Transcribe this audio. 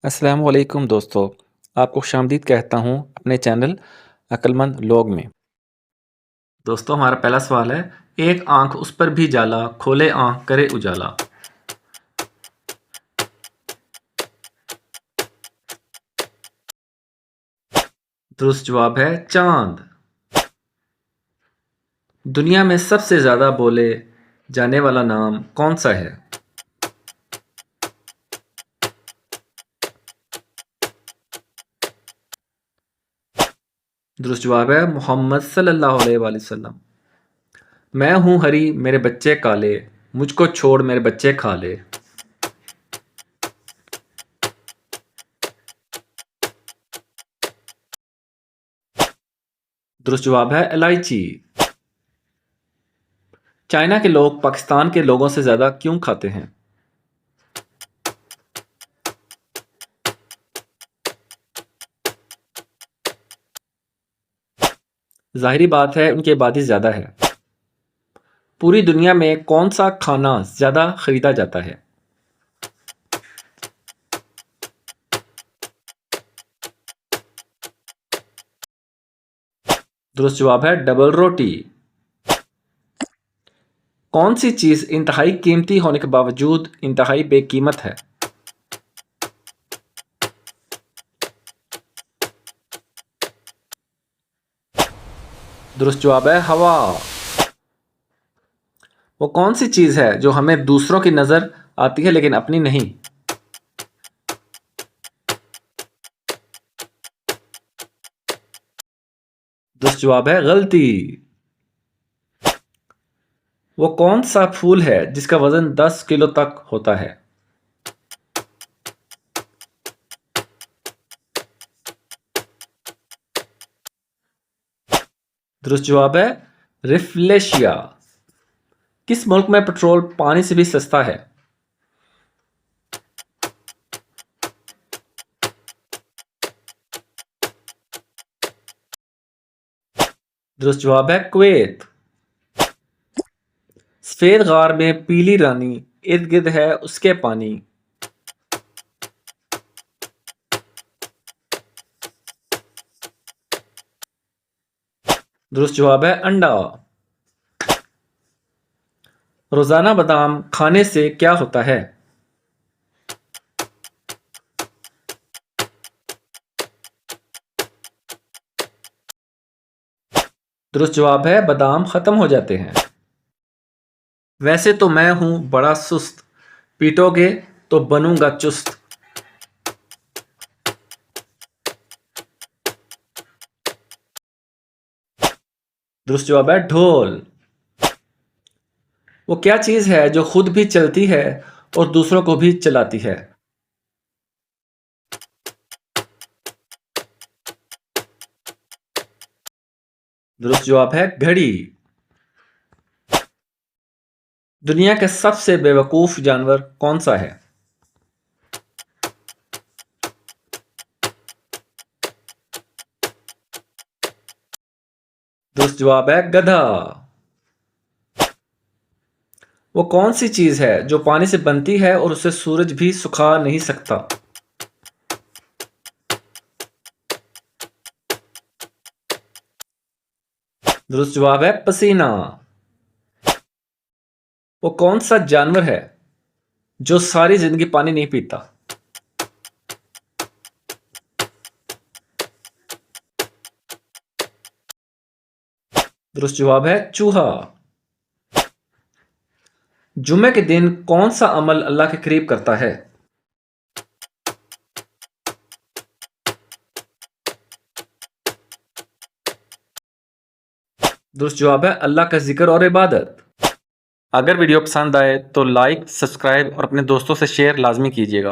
अस्सलाम वालेकुम दोस्तों, आपको खुशामदीद कहता हूँ अपने चैनल अक्लमंद लोग में। दोस्तों हमारा पहला सवाल है, एक आँख उस पर भी जाला, खोले आँख करे उजाला। दुरुस्त जवाब है चाँद। दुनिया में सबसे ज़्यादा बोले जाने वाला नाम कौन सा है? दुरुस्त जवाब है मोहम्मद सल्लल्लाहु अलैहि वसल्लम। मैं हूँ हरी मेरे बच्चे काले, मुझको छोड़ मेरे बच्चे खा ले। दुरुस्त जवाब है इलायची। चाइना के लोग पाकिस्तान के लोगों से ज़्यादा क्यों खाते हैं? ज़ाहिरी बात है उनकी आबादी ज़्यादा है। पूरी दुनिया में कौन सा खाना ज़्यादा खरीदा जाता है? दुरुस्त जवाब है डबल रोटी। कौन सी चीज़ इंतहाई कीमती होने के बावजूद इंतहाई बेकीमत है? दुरुस्त जवाब है हवा। वो कौन सी चीज़ है जो हमें दूसरों की नज़र आती है लेकिन अपनी नहीं? दुरुस्त जवाब है गलती। वो कौन सा फूल है जिसका वजन 10 किलो तक होता है? दुरुस्त जवाब है रिफ्लेशिया। किस मुल्क में पेट्रोल पानी से भी सस्ता है? दुरुस्त जवाब है कुवैत। सफेद गार में पीली रानी, इर्द गिर्द है उसके पानी। दुरुस्त जवाब है अंडा। रोजाना बादाम खाने से क्या होता है? दुरुस्त जवाब है बादाम खत्म हो जाते हैं। वैसे तो मैं हूं बड़ा सुस्त, पीटोगे तो बनूंगा चुस्त। दुरुस्त जवाब है ढोल। वो क्या चीज है जो खुद भी चलती है और दूसरों को भी चलाती है? दुरुस्त जवाब है घड़ी। दुनिया का सबसे बेवकूफ जानवर कौन सा है? दुरुस्त जवाब है गधा। वो कौन सी चीज है जो पानी से बनती है और उसे सूरज भी सुखा नहीं सकता? दुरुस्त जवाब है पसीना। वो कौन सा जानवर है जो सारी जिंदगी पानी नहीं पीता? दुरुस्त जवाब है चूहा। जुम्मे के दिन कौन सा अमल अल्लाह के करीब करता है? दुरुस्त जवाब है अल्लाह का जिक्र और इबादत। अगर वीडियो पसंद आए तो लाइक, सब्सक्राइब और अपने दोस्तों से शेयर लाजमी कीजिएगा।